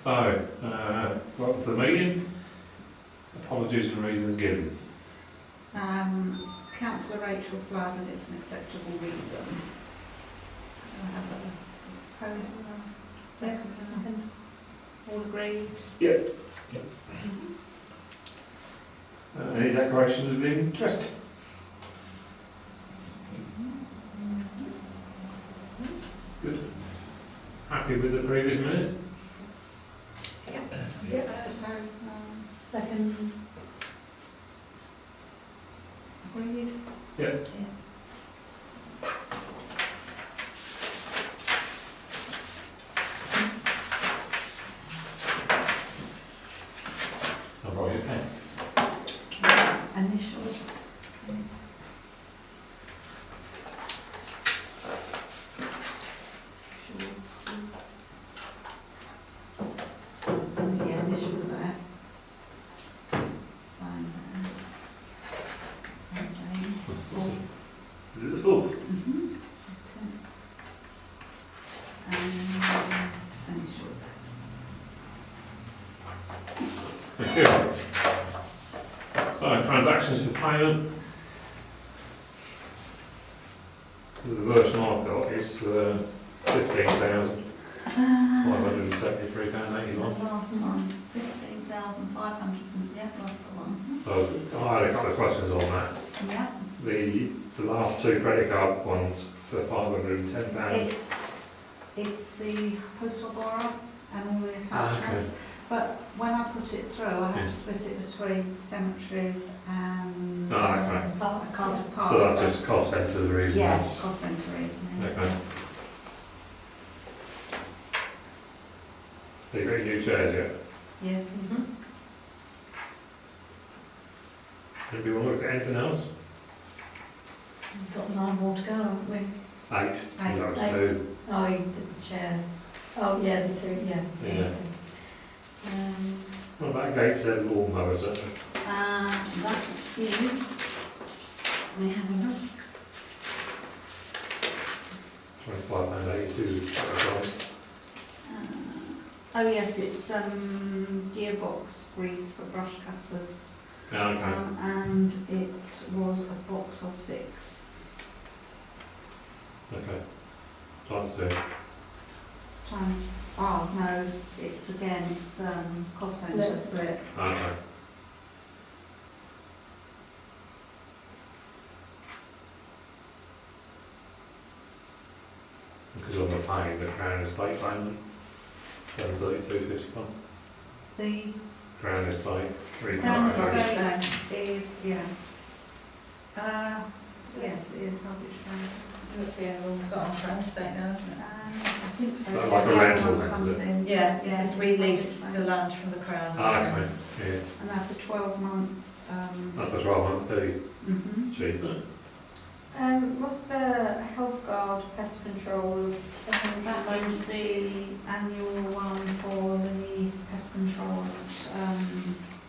So, welcome to the meeting. Apologies and reasons given. Councillor Rachel Flood, and it's an acceptable reason. I have a proposal. Second. All agreed? Yep. Any declarations of interest? Good. Happy with the previous minutes? Second. Agreed? Yep. I'll write your pen. Initials. Yeah, initials there. Sign there. Okay. Fourth. Is it the fourth? Initials there. Thank you. So, transactions for payment. The version I've got is £15,573.81. The last one, 15,500, yeah, that's the one. So, I had a couple of questions on that. Yeah. The last two credit card ones for £510. It's the postal borrow and all the attachments. But when I put it through, I had to split it between cemeteries and Carter's Park. So that's just cost centre the reason? Yeah, cost centre reason. Okay. Have you got your new chairs yet? Yes. Anybody want to look at anything else? We've got 9 more to go, haven't we? 8. That was 2. Oh, you did the chairs. Oh, yeah, the 2, yeah. Yeah. What about Gateshead lawnmowers? That is, let me have a look. £25.82. Oh yes, it's gearbox grease for brush cutters. Okay. And it was a box of 6. Okay. Times 2. Times, oh no, it's again, it's cost centre split. Okay. Because I'm not paying the Crown Estate payment, £732.51. The Crown Estate, Crown reprice. Estate is, yeah. Yes, it is Harwich Bank. That's the other one we've got on Crown Estate now, isn't it? I think so. Like Yeah, a the rental other one then, comes is it? in. Yeah, yeah, because we lease the land from the Crown. Okay, yeah. And that's a 12-month. That's a 12-month fee, Mhm. cheaper. What's the health guard pest control? That was the annual one for the pest control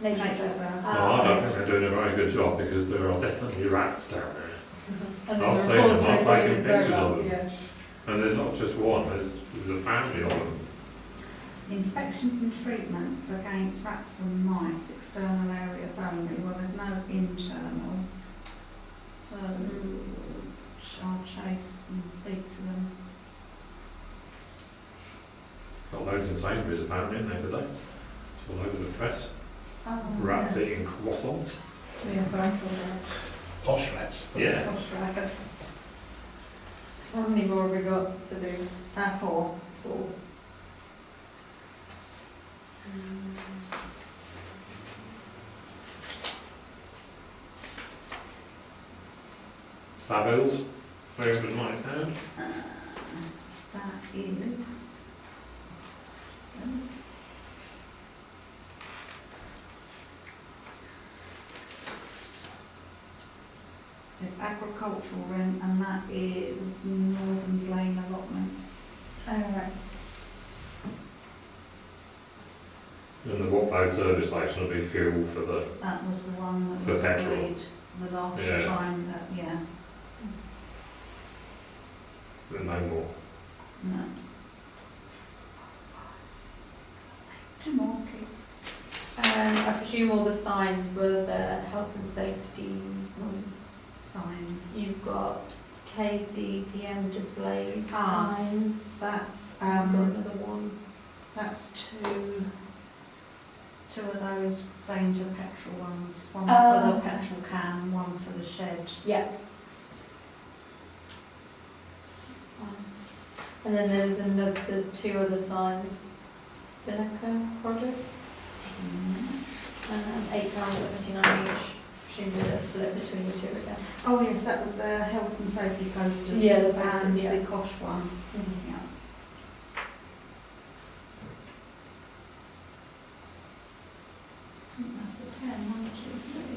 nature reserve. I don't think they're doing a very good job because there are definitely rats down there. And I've the seen them, reports I've we're taken seeing is their pictures of rats, them. And there's not just one, there's a family of them. Inspections and treatments against rats and mice, external areas only. Well, there's no internal. So I'll chase and speak to them. Got loads in Sainsbury's apparently in there today. It's all over the press. Oh, Rats yes. eating croissants. Yes, I saw that. Posh rats. Yeah. Gosh, right. How many more have we got to do? 4. 4. Savills, £390. That is. Yes. It's agricultural rent, and that is Northern's Lane allotments. Oh, right. And the Watload service station will be fuel for the, That was the one that For was petrol. agreed the last Yeah. time that, yeah, no more. no. Two more, please. I presume all the signs were the health and safety ones. Signs. You've got KCPM displays, Ah. signs. That's, I've got another one. that's two of those danger petrol ones. One Oh, for the okay. petrol can, one for the shed. Yeah. That's fine. And then there's two other signs. Spinnaker product, £8.79 each. Presumably they're split between the two again. Oh yes, that was the health and safety posters. Yeah, the posters, and yeah. the Kosh one. Yeah. I think that's a 10. 1, 2, 3, 4,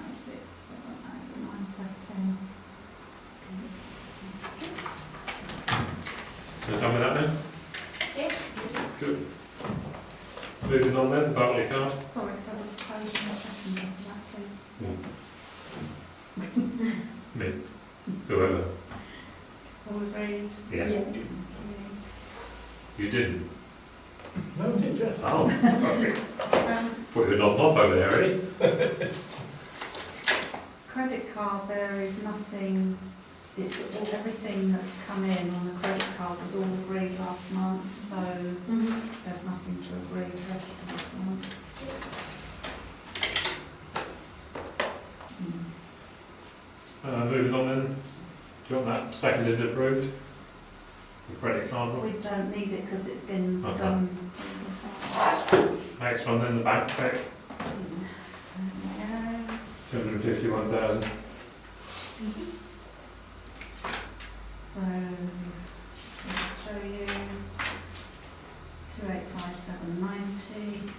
5, 6, 7, 8, 9 plus 10. You done with that then? Yeah. Good. Moving on then, Bartley card. Sorry for the close in a second of that, please. Me. Whoever. All agreed? Yeah. You didn't. No, did you? Oh, sorry. Thought you were nodding off over there, already. Credit card, there is nothing, it's all, everything that's come in on the credit card was all agreed last month, so there's nothing to agree with this month. Moving on then. Do you want that seconded and approved? The credit card one. We don't need it because it's been Okay. done. Next one then, the bank check. Yeah. 251,000. So, I'll show you 285790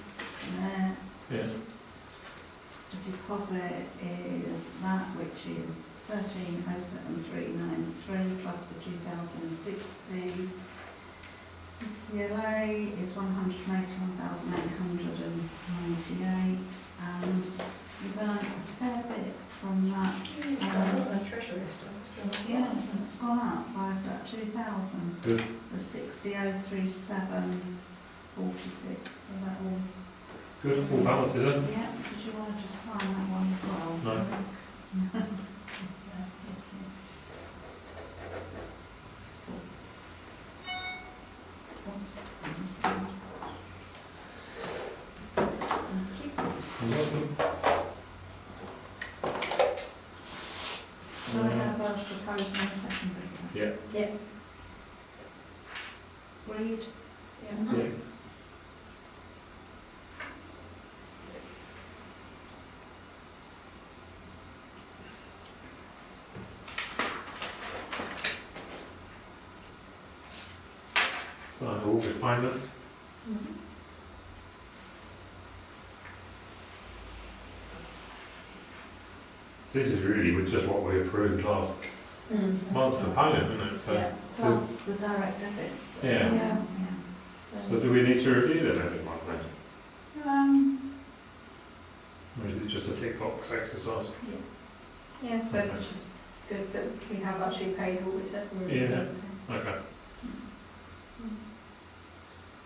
there. Yeah. The deposit is that, which is 13,07393 plus the 2060. CCLA is 181,898, and we've earned a fair bit from that. treasury Yeah, it's gone up by about 2,000. Good. So 60,037.46. So that all. Good. All balances then? Yeah. Did you want to just sign that one as well? No. You're welcome. So I have a proposed no second reader. Yeah. Yeah. Agreed? Yeah. So August payments. This is really just what we approved last month for payment, isn't it? So, Yeah. Plus the direct debits. that- Yeah. Yeah. so do we need to review them every month then? Or is it just a tick box exercise? Yeah, I suppose it's just good that we have actually paid what we said we were Yeah. going to pay. Okay.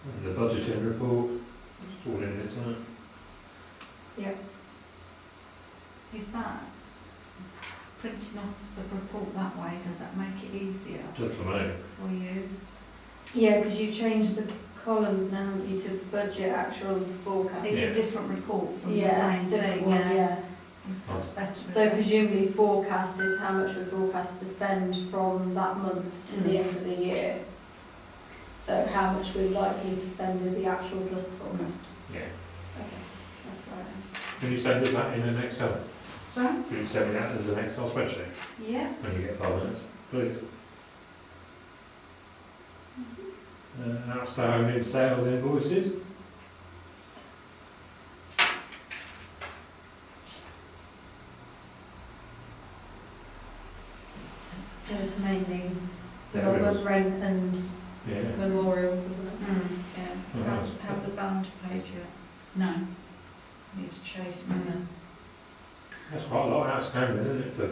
And the budgeting report, it's all in this, isn't it? Is that printing off the report that way, does that make it easier Just for me. for you? Yeah, because you changed the columns now, haven't you, to budget, actual, forecast. It's Yeah. a different report from the Yeah, same it's different thing, one, yeah. yeah. That's better. So isn't it? presumably forecast is how much we forecast to spend from that month to the end of the year. So how much we're likely to spend is the actual plus the forecast. Yeah. Okay, that's all right. Can you send us that in an Excel? Sorry? Can you send me that as an Excel spreadsheet Yeah. when you get 5 minutes, please? Outstanding sales invoices. So it's mainly Memorials. rent and Yeah. memorials, isn't it? Yeah, Mhm. have the band paid yet? No. Need to chase No. them. That's quite a lot outstanding, isn't it, for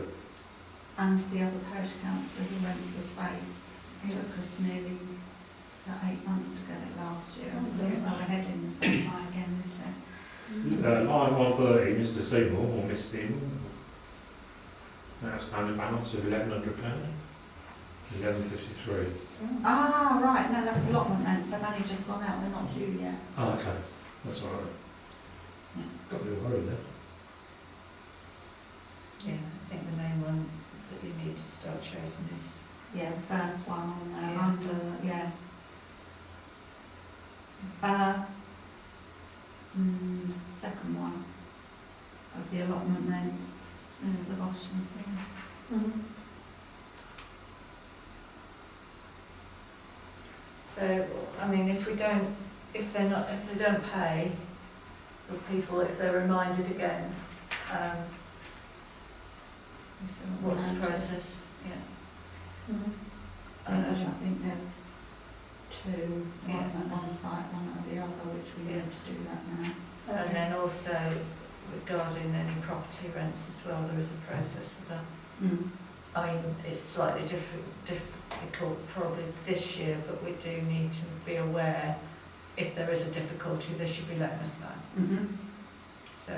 And the other parish council who rents the space, it took us nearly about 8 months to get it last year, Oh, because they were heading the same Line 130, Mr Seymour, or Miss Seymour. Outstanding balance of £1,100. 11.53. Ah, right, no, that's allotment rents, they've only just gone out, they're not due yet. Oh, okay. That's all right. Got a bit of worry there. Yeah, I think the main one that you need to start chasing is, Yeah, the first one on there, Yeah. under, yeah. Second one of the allotment rents, the bottom thing. Mhm. so, I mean, if they don't pay, the people, if they're reminded again, what's the process? Yeah. Mhm. I think there's two, Yeah. one at one site, one at the other, which we need to do that now. And then also regarding any property rents as well, there is a process for that. I mean, it's slightly difficult probably this year, but we do need to be aware if there is a difficulty, they should be letting us know. So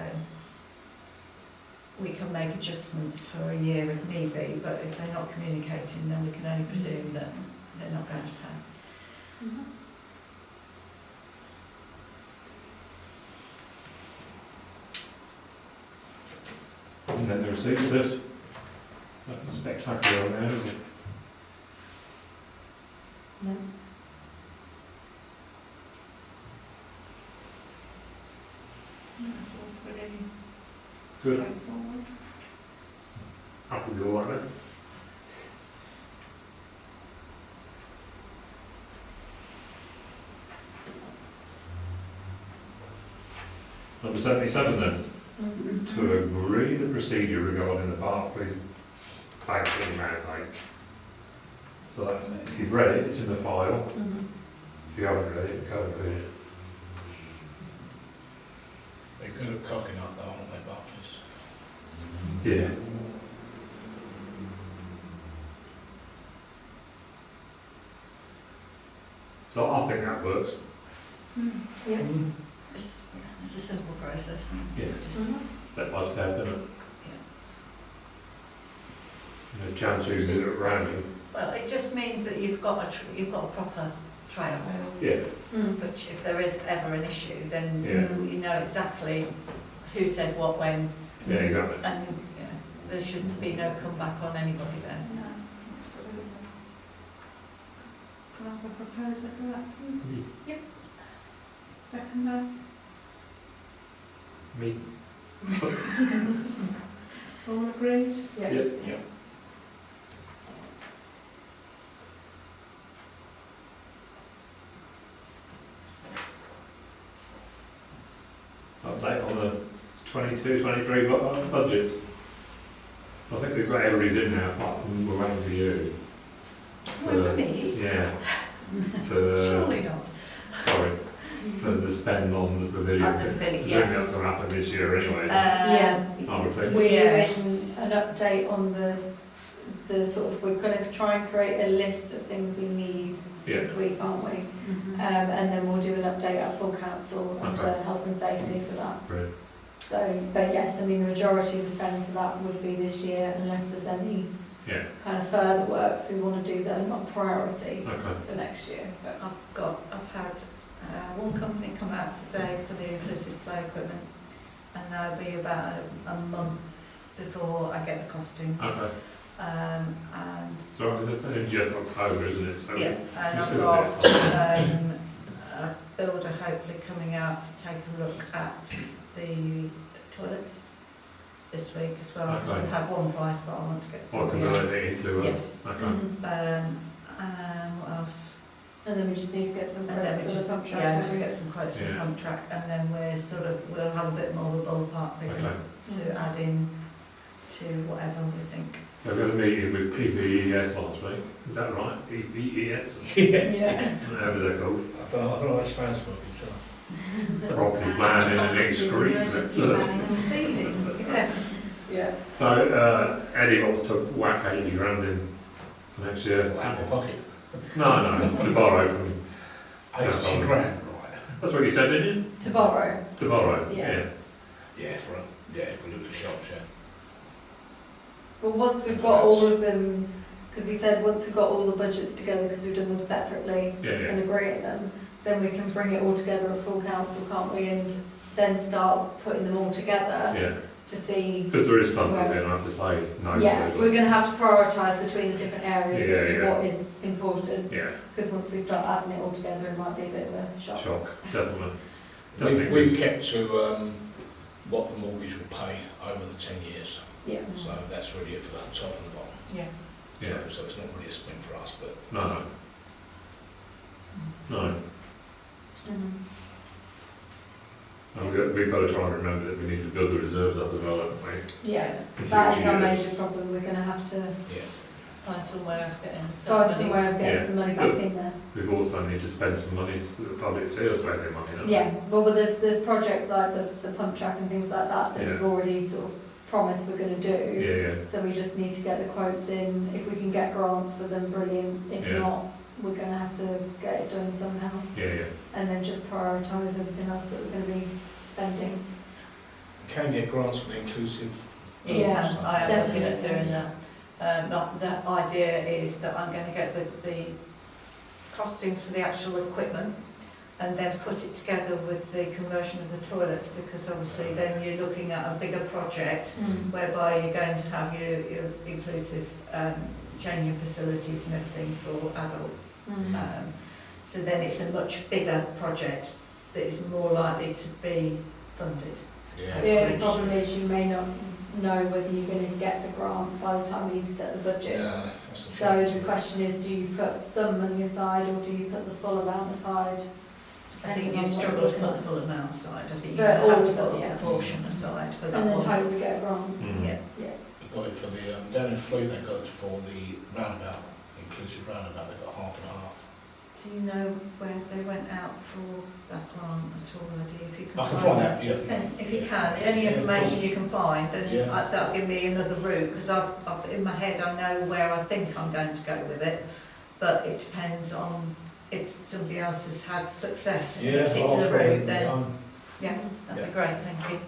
we can make adjustments for a year if need be, but if they're not communicating, then we can only presume that they're not going to pay. And then the receipts list. Nothing spectacular on there, is it? No. That's all pretty Good. straightforward. Up we go, aren't they? Number 77 then. To agree the procedure regarding the Barclays banking mandate. So that, if you've read it, it's in the file. If you haven't read it, go and read it. They're good at cocking up though, aren't they, Barclays? Yeah. So I think that works. Yeah. It's a simple process. Yeah. Just, Step by step, isn't it? yeah. There's chance you do it random. Well, it just means that you've got a proper trail. Yeah. But if there is ever an issue, then Yeah. you know exactly who said what when, Yeah, exactly. and there should be no comeback on anybody then. No, absolutely. Can I have a proposer for that, please? Yep. Seconder? Me. All agreed? Yeah. Yeah. Update on the 22-23 budgets. I think we've got everybody's in now, apart from we're waiting for you. Well, for me, Yeah. For surely not. sorry. For the spend on the pavilion. At the pavilion, Presumably yeah. that's going to happen this year anyway. Yeah. I would think. We're Yes. doing an update on the sort of, we're going to try and create a list of things we need this week, aren't we? And then we'll do an update at full council under Okay. health and safety for that. Great. So, but yes, I mean, the majority of the spend for that would be this year, unless there's any Yeah. kind of further works we want to do that are not priority Okay. for next year. But I've had one company come out today for the inclusive flow equipment, and that'll be about a month before I get the costings. Okay. And So it's in just October, isn't it? So yeah, and you I've still got have a bit of time. a builder hopefully coming out to take a look at the toilets this week as well. Because Okay. we've had one price, but I want to get Or something convert else. it into Yes. Okay. What else? And then we just need to get some And quotes then for we the just, contract. yeah, don't just we? get some quotes for the Yeah. contract, and then we'll have a bit more of a ballpark figure Okay. to add in to whatever we think. We had a meeting with PPES last week. Is that right? PPES? Yeah. Yeah. Whatever they're called. I don't know what that stands for yourself. Property planning and excrement. Emergency planning and speeding. Yes. Yeah. So Eddie wants to whack 80 grand in for next year. Out of your pocket. No, to borrow from. 80 grand, right. That's what you said, didn't you? To borrow. To borrow. Yeah. Yeah, if we look at shops, yeah. Well, once we've got all of them, because we said once we've got all the budgets together, because we've done them separately Yeah, and agreeing them, then we can bring it all together a full council, can't we? And then start putting them all together yeah. to see. Because there is something then I have to say no Yeah, to. we're going to have to prioritise between the different areas Yeah, as to yeah. what is important. Yeah, Because once we start adding it all together, it might be a bit of a shock. shock, definitely. We've kept to what the mortgage will pay over the 10 years. Yeah. So that's really it for the top and the bottom. Yeah. Yeah, So it's not really a spin for us, but no. No. Mhm. And we've got to try and remember that we need to build the reserves up as well, haven't we? Yeah, In that is future our years. major problem. We're going to have to yeah. Find some way of getting that find money. some way of getting Yeah. some money back in there. We've also need to spend some money so the public see us spend their money, don't we? Yeah, well, there's projects like the pump track and things like that that Yeah. we've already sort of promised we're going to do. Yeah, yeah. So we just need to get the quotes in. If we can get grants for them, brilliant. If Yeah. not, we're going to have to get it done somehow. Yeah, yeah. And then just prioritise everything else that we're going to be spending. We can get grants for the inclusive. Yeah, stuff. I am looking at definitely. doing that. The idea is that I'm going to get the costings for the actual equipment and then put it together with the conversion of the toilets, because obviously then you're looking at a bigger project whereby you're going to have your inclusive changing facilities and everything for adult. So then it's a much bigger project that is more likely to be funded. Yeah. The only problem is you may not know whether you're going to get the grant by the time we need to set the budget. Yeah, that's the So trouble. the question is, do you put some money aside or do you put the full amount aside? I think Depending you on what's struggle to looking put at. the full amount aside. I think For you have all to of put them, a yeah. proportion aside for that And then one. hope we get a grant. Mm. Yeah. Yeah. We got it for the, down in Fleet, they got it for the roundabout, inclusive roundabout, they got half and half. Do you know where they went out for that grant at all, Eddie? If you can I can find out, yeah. If you can, any Yeah, of information course. you can find, then Yeah. that'll give me another route, because I've in my head I know where I think I'm going to go with it, but it depends on if somebody else has had success in a Yeah, particular route, then Yeah. that'd be great, thank you.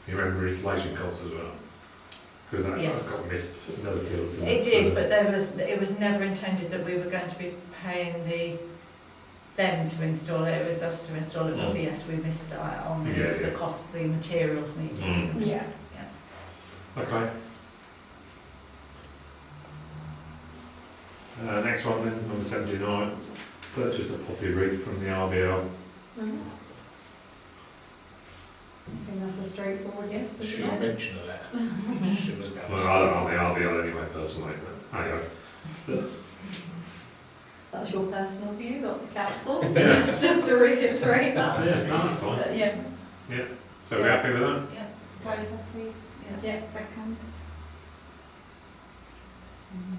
You remember installation costs as well? Because that Yes. got missed in other fields. It did, but it was never intended that we were going to be paying them to install it, it was us to install it, but Mm. yes, we missed out on Yeah, the yeah. cost of the materials needed. Mm. Yeah. Okay. Next one then, number 79. Purchase a poppy wreath from the RBL. I think that's a straightforward yes, Should isn't have it? mentioned that. Should have done. Well, I don't know the RBL anyway, personally, but anyway. That's your personal view, not the council's. Yeah. Just to reiterate that. Yeah, no, that's fine. But yeah. So we're happy with that? Yeah. Waiver, please. Yeah. Yeah, second.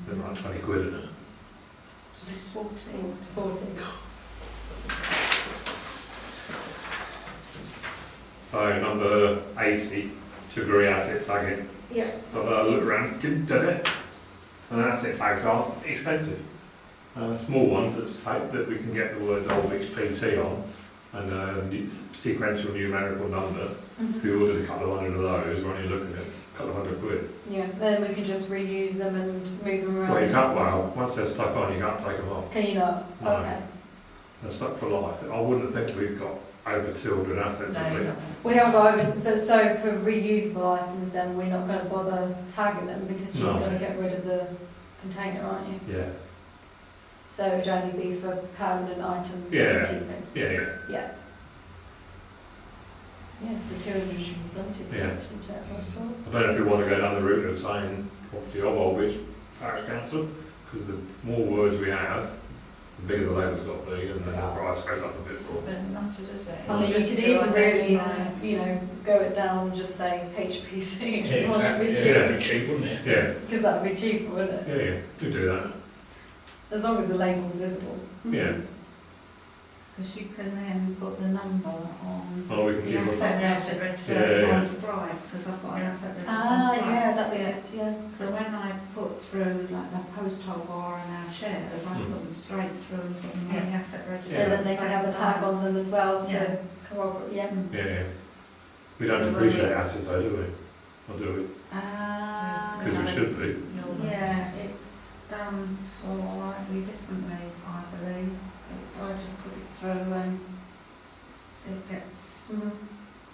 Bit like 20 quid, isn't it? 40. So number 80, to agree asset tagging. Yeah. So I looked around, didn't do it. And asset tags are expensive. Small ones that take that we can get the words Oldwich PC on and sequential numerical number. If we ordered a couple of hundred of those, we're only looking at a couple of hundred quid. Yeah, then we can just reuse them and move them around. Well, you can't, well, once they're stuck on, you can't take them off. Can you not? No. Okay. They're stuck for life. I wouldn't think we've got over 200 assets, No, have we? you haven't. We haven't got over, but so for reusable items then we're not going to bother tagging them because you're No. going to get rid of the container, aren't you? Yeah, So it would only be for permanent items that Yeah. we're keeping. yeah. Yeah. Yeah, so 200 should be plenty. Yeah. shouldn't it? I don't know if we want to go down the route of saying property of Oldwich Parish Council, because the more words we have, the bigger the label's got to be, and then the price goes up a bit more. Doesn't matter, does it? I mean, you It's could just to even really, identify- go it down and just say HPC if Yeah, you want to exactly. be Yeah, cheap. that'd be cheap, wouldn't it? Yeah, Because that would be cheaper, wouldn't it? yeah, do do that. As long as the label's visible. Yeah. Because you can then put the number on Oh, we can the keep asset it. asset register Yeah. on Stripe, because I've got an asset register on Ah, Stripe. yeah, that'd be Yeah. good, yeah. So when I put through like the post hole bar and our shares, I Hmm. put them straight through and put them on the asset asset register. So then they can have a tag on them as well Yeah. to corroborate, yeah. Yeah, yeah. We don't depreciate assets though, do we? Or do we? Because we should be. Yeah, it's done slightly differently, I believe. I just put it through and it gets,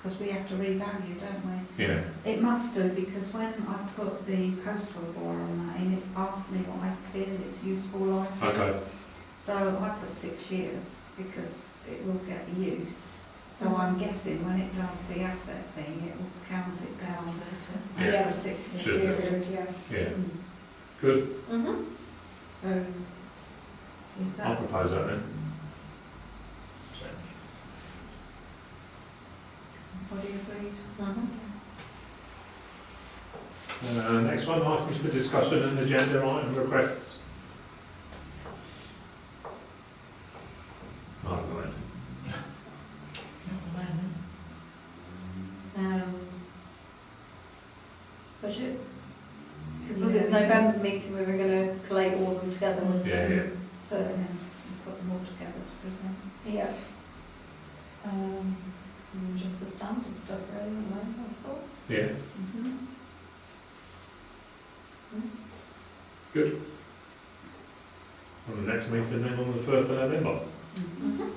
because we have to revalue, don't we? Yeah. It must do, because when I put the postal law on that in, it's asked me what I feel its useful life is. Okay. So I put 6 years because it will get use. So I'm guessing when it does the asset thing, it will count it down Yeah. Yeah. over 6 years. Should do. Period, yeah. Yeah. Mm. Good. So, is I'll that, propose that then. everybody agreed? Next one, items for discussion and agenda item requests. I've got it. Budget? Because was it November meeting we were going to collate all of them together with? Yeah, yeah. So, yeah, put them all together to present. Yeah. Just the standard stuff really, I thought. Yeah. Good. On the next meeting then on the 1st of November. Mm-hmm.